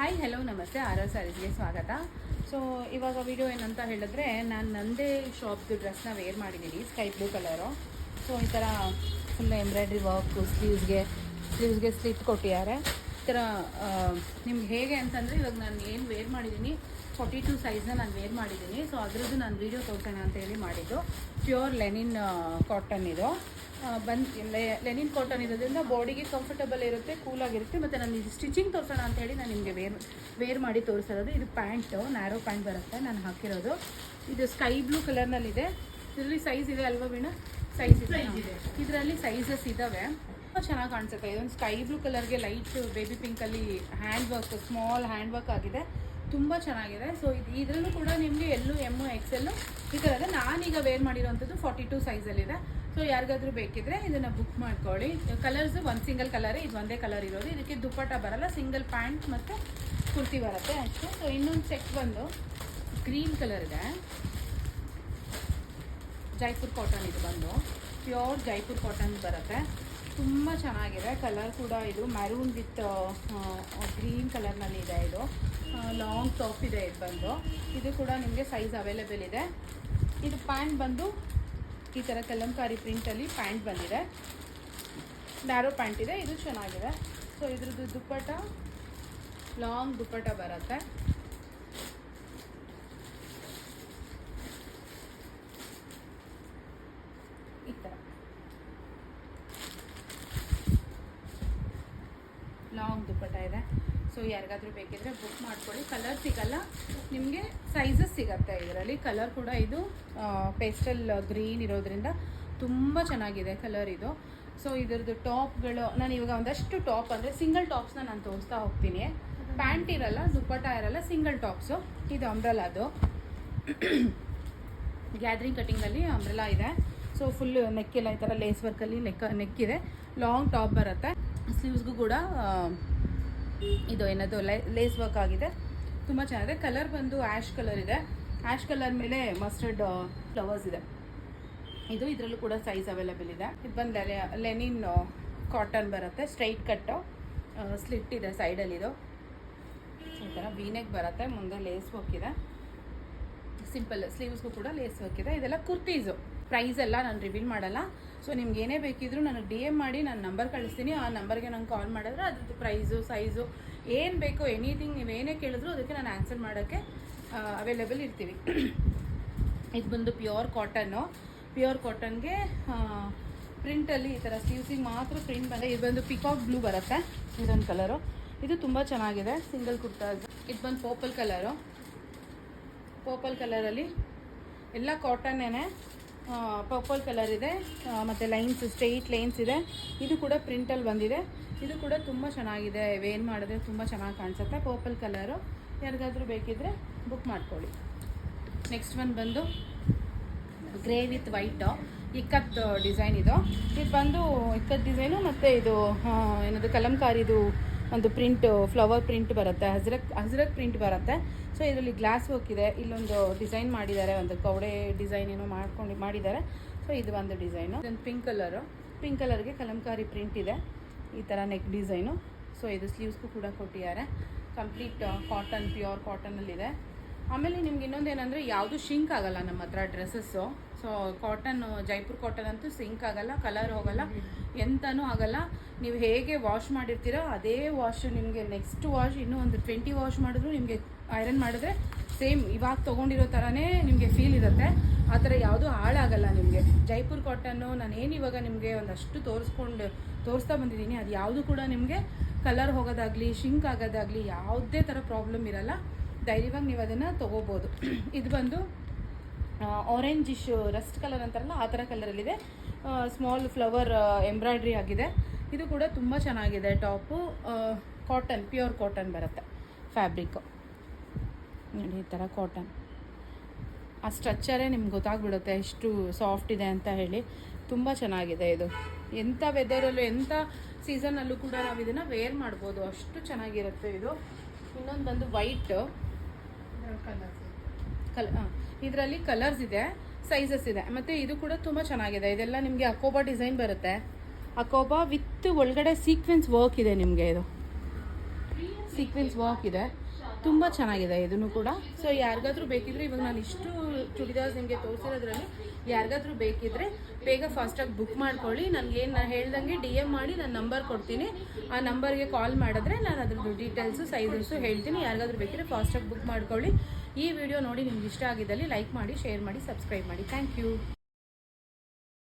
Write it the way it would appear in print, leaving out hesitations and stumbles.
Hi hello ನಮಸ್ತೆ R R ಸ್ಯಾರೀಸ್ಗೆ ಸ್ವಾಗತ. So ಇವಾಗ ವಿಡಿಯೋ ಏನಂತ ಹೇಳಿದ್ರೆ, ನಾನು ನನ್ನದೇ ಶಾಪ್ದು ಡ್ರೆಸ್ನ ವೇರ್ ಮಾಡಿದ್ದೀನಿ, ಸ್ಕೈ ಬ್ಲೂ ಕಲರು. ಸೊ ಈ ಥರ ಫುಲ್ ಎಂಬ್ರಾಯ್ಡ್ರಿ ವರ್ಕು, ಸ್ಲೀವ್ಸ್ಗೆ ಸ್ಲಿಟ್ ಕೊಟ್ಟಿದ್ದಾರೆ. ಈ ಥರ ನಿಮ್ಗೆ ಹೇಗೆ ಅಂತಂದರೆ, ಇವಾಗ ನಾನು ಏನು ವೇರ್ ಮಾಡಿದ್ದೀನಿ 42 ಸೈಜ್ನ ನಾನು ವೇರ್ ಮಾಡಿದ್ದೀನಿ. ಸೊ ಅದರದ್ದು ನಾನು ವೀಡಿಯೋ ತೋರಿಸೋಣ ಅಂತೇಳಿ ಮಾಡಿದ್ದು. ಪ್ಯೂರ್ ಲೆನಿನ್ ಕಾಟನ್ ಇದು. ಲೆನಿನ್ ಕಾಟನ್ ಇರೋದ್ರಿಂದ ಬಾಡಿಗೆ ಕಂಫರ್ಟಬಲ್ ಇರುತ್ತೆ, ಕೂಲಾಗಿರುತ್ತೆ. ಮತ್ತು ನಾನು ಇದು ಸ್ಟಿಚಿಂಗ್ ತೋರಿಸೋಣ ಅಂತೇಳಿ ನಾನು ನಿಮಗೆ ವೇರ್ ಮಾಡಿ ತೋರಿಸಿರೋದು. ಇದು ಪ್ಯಾಂಟು, ನ್ಯಾರೋ ಪ್ಯಾಂಟ್ ಬರುತ್ತೆ ನಾನು ಹಾಕಿರೋದು. ಇದು ಸ್ಕೈ ಬ್ಲೂ ಕಲರ್ನಲ್ಲಿದೆ. ಇದರಲ್ಲಿ ಸೈಜ್ ಇದೆ ಅಲ್ವಾ ವೀಣಾ? ಸೈಜ್ ಇದೆ. ಇದರಲ್ಲಿ ಸೈಜಸ್ ಇದ್ದಾವೆ. ಚೆನ್ನಾಗಿ ಕಾಣಿಸುತ್ತೆ. ಇದೊಂದು ಸ್ಕೈ ಬ್ಲೂ ಕಲರ್ಗೆ ಲೈಟ್ ಬೇಬಿ ಪಿಂಕಲ್ಲಿ hand work, small hand work ಆಗಿದೆ, ತುಂಬ ಚೆನ್ನಾಗಿದೆ. ಸೊ ಇದರಲ್ಲೂ ಕೂಡ ನಿಮಗೆ ಎಲ್ಲು ಎಮ್ಮು ಎಕ್ಸೆಲ್ಲು ಈ ಥರ ಇದೆ. ನಾನೀಗ ವೇರ್ ಮಾಡಿರೋವಂಥದ್ದು 42 ಸೈಜಲ್ಲಿದೆ. ಸೊ ಯಾರಿಗಾದ್ರೂ ಬೇಕಿದ್ರೆ ಇದನ್ನು ಬುಕ್ ಮಾಡ್ಕೊಳ್ಳಿ. ಕಲರ್ಸು ಒಂದು ಸಿಂಗಲ್ ಕಲರೇ, ಇದು ಒಂದೇ ಕಲರ್ ಇರೋದು. ಇದಕ್ಕೆ ದುಪ್ಪಟ್ಟ ಬರಲ್ಲ, ಸಿಂಗಲ್ ಪ್ಯಾಂಟ್ ಮತ್ತು ಕುರ್ತಿ ಬರುತ್ತೆ ಅಷ್ಟೇ. ಸೊ ಇನ್ನೊಂದು ಸೆಟ್ ಬಂದು ಗ್ರೀನ್ ಕಲರ್ ಇದೆ, ಜೈಪುರ್ ಕಾಟನ್. ಇದು ಬಂದು ಪ್ಯೂರ್ ಜೈಪುರ್ ಕಾಟನ್ ಬರುತ್ತೆ, ತುಂಬ ಚೆನ್ನಾಗಿದೆ. ಕಲರ್ ಕೂಡ ಇದು ಮ್ಯಾರೂನ್ ವಿತ್ ಗ್ರೀನ್ ಕಲರ್ನಲ್ಲಿ ಇದೆ. ಇದು ಲಾಂಗ್ ಟಾಪ್ ಇದೆ. ಇದು ಬಂದು ಇದು ಕೂಡ ನಿಮಗೆ ಸೈಜ್ ಅವೈಲೇಬಲ್ ಇದೆ. ಇದು ಪ್ಯಾಂಟ್ ಬಂದು ಈ ಥರ ಕಲಂಕಾರಿ ಪ್ರಿಂಟಲ್ಲಿ ಪ್ಯಾಂಟ್ ಬಂದಿದೆ, ನ್ಯಾರೋ ಪ್ಯಾಂಟ್ ಇದೆ. ಇದು ಚೆನ್ನಾಗಿದೆ. ಸೊ ಇದ್ರದ್ದು ದುಪ್ಪಟ್ಟ ಲಾಂಗ್ ದುಪ್ಪಟ್ಟ ಬರುತ್ತೆ. ಈ ಥರ ಲಾಂಗ್ ದುಪ್ಪಟ್ಟ ಇದೆ. ಸೊ ಯಾರಿಗಾದ್ರೂ ಬೇಕಿದ್ರೆ ಬುಕ್ ಮಾಡ್ಕೊಳ್ಳಿ. ಕಲರ್ ಸಿಗಲ್ಲ ನಿಮಗೆ, ಸೈಜಸ್ ಸಿಗುತ್ತೆ ಇದರಲ್ಲಿ. ಕಲರ್ ಕೂಡ ಇದು ಪೇಸ್ಟಲ್ ಗ್ರೀನ್ ಇರೋದ್ರಿಂದ ತುಂಬ ಚೆನ್ನಾಗಿದೆ ಕಲರ್ ಇದು. ಸೊ ಇದರದ್ದು ಟಾಪ್ಗಳು ನಾನು ಇವಾಗ ಒಂದಷ್ಟು ಟಾಪ್ ಅಂದರೆ ಸಿಂಗಲ್ ಟಾಪ್ಸ್ನ ನಾನು ತೋರಿಸ್ತಾ ಹೋಗ್ತೀನಿ. ಪ್ಯಾಂಟ್ ಇರಲ್ಲ, ದುಪ್ಪಟ್ಟ ಇರಲ್ಲ, ಸಿಂಗಲ್ ಟಾಪ್ಸು. ಇದು ಅಂಬ್ರೆಲಾದು ಗ್ಯಾದ್ರಿಂಗ್ ಕಟ್ಟಿಂಗಲ್ಲಿ ಅಂಬ್ರೆಲಾ ಇದೆ. ಸೊ ಫುಲ್ ನೆಕ್ಕೆಲ್ಲ ಈ ಥರ ಲೇಸ್ ವರ್ಕಲ್ಲಿ ನೆಕ್ಕಿದೆ. ಲಾಂಗ್ ಟಾಪ್ ಬರುತ್ತೆ. ಸ್ಲೀವ್ಸ್ಗೂ ಕೂಡ ಇದು ಏನದು ಲೇಸ್ ವರ್ಕ್ ಆಗಿದೆ, ತುಂಬ ಚೆನ್ನಾಗಿದೆ. ಕಲರ್ ಬಂದು ಆ್ಯಶ್ ಕಲರ್ ಇದೆ. ಆ್ಯಶ್ ಕಲರ್ ಮೇಲೆ ಮಸ್ಟರ್ಡ್ ಫ್ಲವರ್ಸ್ ಇದೆ. ಇದು ಇದರಲ್ಲೂ ಕೂಡ ಸೈಜ್ ಅವೈಲೇಬಲ್ ಇದೆ. ಇದು ಬಂದು ಲೆನಿನ್ ಕಾಟನ್ ಬರುತ್ತೆ, ಸ್ಟ್ರೈಟ್ ಕಟ್ಟು, ಸ್ಲಿಟ್ ಇದೆ ಸೈಡಲ್ಲಿ. ಇದು ಈ ಥರ ವೀನೆಕ್ ಬರುತ್ತೆ, ಮುಂದೆ ಲೇಸ್ ವರ್ಕ್ ಇದೆ. ಸಿಂಪಲ್ ಸ್ಲೀವ್ಸ್ಗೂ ಕೂಡ ಲೇಸ್ ವರ್ಕ್ ಇದೆ. ಇದೆಲ್ಲ ಕುರ್ತೀಸು. ಪ್ರೈಸ್ ಎಲ್ಲ ನಾನು ರಿವೀಲ್ ಮಾಡಲ್ಲ. ಸೊ ನಿಮ್ಗೆ ಏನೇ ಬೇಕಿದ್ರೂ ನನಗೆ DM ಮಾಡಿ ನಾನು ನಂಬರ್ ಕಳಿಸ್ತೀನಿ. ಆ ನಂಬರ್ಗೆ ನಂಗೆ ಕಾಲ್ ಮಾಡಿದ್ರೆ ಅದ್ರದ್ದು ಪ್ರೈಸು, ಸೈಜು ಏನು ಬೇಕೋ ಎನಿಥಿಂಗ್ ನೀವು ಏನೇ ಕೇಳಿದ್ರು ಅದಕ್ಕೆ ನಾನು ಆನ್ಸರ್ ಮಾಡೋಕ್ಕೆ ಅವೈಲೇಬಲ್ ಇರ್ತೀವಿ. ಇದು ಬಂದು ಪ್ಯೂರ್ ಕಾಟನ್ನು. ಪ್ಯೂರ್ ಕಾಟನ್ಗೆ ಪ್ರಿಂಟಲ್ಲಿ ಈ ಥರ ಸ್ಲೀವ್ಸಿಗೆ ಮಾತ್ರ ಪ್ರಿಂಟ್ ಬಂದರೆ. ಇದು ಬಂದು ಪಿಕಾಕ್ ಬ್ಲೂ ಬರುತ್ತೆ, ಇದೊಂದು ಕಲರು. ಇದು ತುಂಬ ಚೆನ್ನಾಗಿದೆ, ಸಿಂಗಲ್ ಕುರ್ತಾಸ್. ಇದು ಬಂದು ಪರ್ಪಲ್ ಕಲರು. ಪರ್ಪಲ್ ಕಲರಲ್ಲಿ ಎಲ್ಲ ಕಾಟನ್ನೇ, ಪರ್ಪಲ್ ಕಲರ್ ಇದೆ ಮತ್ತು ಲೈನ್ಸ್, ಸ್ಟ್ರೈಟ್ ಲೈನ್ಸ್ ಇದೆ. ಇದು ಕೂಡ ಪ್ರಿಂಟಲ್ಲಿ ಬಂದಿದೆ. ಇದು ಕೂಡ ತುಂಬ ಚೆನ್ನಾಗಿದೆ, ವೇರ್ ಮಾಡಿದ್ರೆ ತುಂಬ ಚೆನ್ನಾಗಿ ಕಾಣಿಸುತ್ತೆ. ಪರ್ಪಲ್ ಕಲರು ಯಾರಿಗಾದ್ರೂ ಬೇಕಿದ್ದರೆ ಬುಕ್ ಮಾಡ್ಕೊಳ್ಳಿ. ನೆಕ್ಸ್ಟ್ ಒನ್ ಬಂದು grey with white ikat design. ಇದು ಬಂದು ಇಕ್ಕತ್ ಡಿಸೈನು ಮತ್ತು ಇದು ಏನದು ಕಲಂಕಾರಿದು ಒಂದು ಪ್ರಿಂಟ್, ಫ್ಲವರ್ ಪ್ರಿಂಟ್ ಬರುತ್ತೆ, ಹಜ್ರಕ್ ಪ್ರಿಂಟ್ ಬರುತ್ತೆ. ಸೊ ಇದರಲ್ಲಿ ಗ್ಲಾಸ್ ವರ್ಕ್ ಇದೆ. ಇಲ್ಲೊಂದು ಡಿಸೈನ್ ಮಾಡಿದ್ದಾರೆ, ಒಂದು ಕವಡೆ ಡಿಸೈನ್ ಏನೋ ಮಾಡಿದ್ದಾರೆ. ಸೊ ಇದು ಒಂದು ಡಿಸೈನು. ಇದೊಂದು ಪಿಂಕ್ ಕಲರ್ಗೆ ಕಲಂಕಾರಿ ಪ್ರಿಂಟ್ ಇದೆ, ಈ ಥರ ನೆಕ್ ಡಿಸೈನು. ಸೊ ಇದು ಸ್ಲೀವ್ಸ್ಗೂ ಕೂಡ ಕೊಟ್ಟಿದ್ದಾರೆ. ಕಂಪ್ಲೀಟ್ ಕಾಟನ್, ಪ್ಯೂರ್ ಕಾಟನಲ್ಲಿದೆ. ಆಮೇಲೆ ನಿಮ್ಗೆ ಇನ್ನೊಂದು ಏನಂದರೆ, ಯಾವುದು ಶಿಂಕ್ ಆಗಲ್ಲ ನಮ್ಮ ಹತ್ರ dresses. So cotton, Jaipur cotton ಅಂತೂ ಸಿಂಕ್ ಆಗಲ್ಲ, ಕಲರ್ ಹೋಗಲ್ಲ, ಎಂತನೂ ಆಗಲ್ಲ. ನೀವು ಹೇಗೆ ವಾಶ್ ಮಾಡಿರ್ತೀರೋ ಅದೇ ವಾಶ್ ನಿಮಗೆ ನೆಕ್ಸ್ಟ್ ವಾಶ್ ಇನ್ನೂ ಒಂದು 20 ವಾಶ್ ಮಾಡಿದ್ರು ನಿಮಗೆ ಐರನ್ ಮಾಡಿದ್ರೆ ಸೇಮ್ ಇವಾಗ ತೊಗೊಂಡಿರೋ ಥರನೇ ನಿಮಗೆ ಫೀಲ್ ಇರುತ್ತೆ. ಆ ಥರ ಯಾವುದೂ ಹಾಳಾಗಲ್ಲ ನಿಮಗೆ. ಜೈಪುರ್ ಕಾಟನ್ನು ನಾನೇನು ಇವಾಗ ನಿಮಗೆ ಒಂದಷ್ಟು ತೋರಿಸ್ತಾ ಬಂದಿದ್ದೀನಿ. ಅದು ಯಾವುದು ಕೂಡ ನಿಮಗೆ ಕಲರ್ ಹೋಗೋದಾಗಲಿ, ಶಿಂಕ್ ಆಗೋದಾಗಲಿ ಯಾವುದೇ ಥರ ಪ್ರಾಬ್ಲಮ್ ಇರಲ್ಲ. ಧೈರ್ಯವಾಗಿ ನೀವು ಅದನ್ನು ತೊಗೋಬೋದು. ಇದು ಬಂದು ಆರೆಂಜಿಶ್ ರಸ್ಟ್ ಕಲರ್ ಅಂತಾರಲ್ಲ ಆ ಥರ ಕಲರಲ್ಲಿದೆ. ಸ್ಮಾಲ್ ಫ್ಲವರ್ ಎಂಬ್ರಾಯ್ಡ್ರಿ ಆಗಿದೆ. ಇದು ಕೂಡ ತುಂಬ ಚೆನ್ನಾಗಿದೆ. ಟಾಪು ಕಾಟನ್, ಪ್ಯೂರ್ ಕಾಟನ್ ಬರುತ್ತೆ ಫ್ಯಾಬ್ರಿಕ್ಕು. ನೋಡಿ ಈ ಥರ ಕಾಟನ್, ಆ ಸ್ಟ್ರಕ್ಚರೇ ನಿಮ್ಗೆ ಗೊತ್ತಾಗ್ಬಿಡುತ್ತೆ ಎಷ್ಟು ಸಾಫ್ಟ್ ಇದೆ ಅಂತ ಹೇಳಿ. ತುಂಬ ಚೆನ್ನಾಗಿದೆ. ಇದು ಎಂಥ ವೆದರಲ್ಲೂ, ಎಂಥ ಸೀಸನಲ್ಲೂ ಕೂಡ ನಾವು ಇದನ್ನು ವೇರ್ ಮಾಡ್ಬೋದು, ಅಷ್ಟು ಚೆನ್ನಾಗಿರುತ್ತೆ ಇದು. ಇನ್ನೊಂದು ಬಂದು ವೈಟ್ ಇದರಲ್ಲಿ ಕಲರ್ಸ್ ಇದೆ, ಸೈಜಸ್ ಇದೆ. ಮತ್ತು ಇದು ಕೂಡ ತುಂಬ ಚೆನ್ನಾಗಿದೆ. ಇದೆಲ್ಲ ನಿಮಗೆ ಅಕೋಬಾ ಡಿಸೈನ್ ಬರುತ್ತೆ. ಅಕೋಬಾ ವಿತ್ ಒಳಗಡೆ ಸೀಕ್ವೆನ್ಸ್ ವರ್ಕ್ ಇದೆ ನಿಮಗೆ. ಇದು ಸೀಕ್ವೆನ್ಸ್ ವರ್ಕ್ ಇದೆ, ತುಂಬ ಚೆನ್ನಾಗಿದೆ ಇದನ್ನು ಕೂಡ. ಸೊ ಯಾರಿಗಾದ್ರೂ ಬೇಕಿದ್ರೆ, ಇವಾಗ ನಾನು ಇಷ್ಟು ಚೂಡಿದಾರ್ಸ್ ನಿಮಗೆ ತೋರಿಸಿರೋದ್ರಲ್ಲಿ ಯಾರಿಗಾದ್ರೂ ಬೇಕಿದ್ರೆ ಬೇಗ ಫಾಸ್ಟಾಗಿ ಬುಕ್ ಮಾಡ್ಕೊಳ್ಳಿ. ನನಗೇನು ನಾನು ಹೇಳ್ದಂಗೆ DM ಮಾಡಿ ನಾನು ನಂಬರ್ ಕೊಡ್ತೀನಿ. ಆ ನಂಬರ್ಗೆ ಕಾಲ್ ಮಾಡಿದ್ರೆ ನಾನು ಅದ್ರದ್ದು ಡೀಟೇಲ್ಸು ಸೈಜಸ್ಸು ಹೇಳ್ತೀನಿ. ಯಾರಿಗಾದ್ರೂ ಬೇಕಿದ್ರೆ ಫಾಸ್ಟಾಗಿ ಬುಕ್ ಮಾಡ್ಕೊಳ್ಳಿ. ಈ ವಿಡಿಯೋ ನೋಡಿ ನಿಮ್ಗೆ ಇಷ್ಟ ಆಗಿದ್ದಲ್ಲಿ ಲೈಕ್ ಮಾಡಿ, ಶೇರ್ ಮಾಡಿ, ಸಬ್ಸ್ಕ್ರೈಬ್ ಮಾಡಿ. Thank you.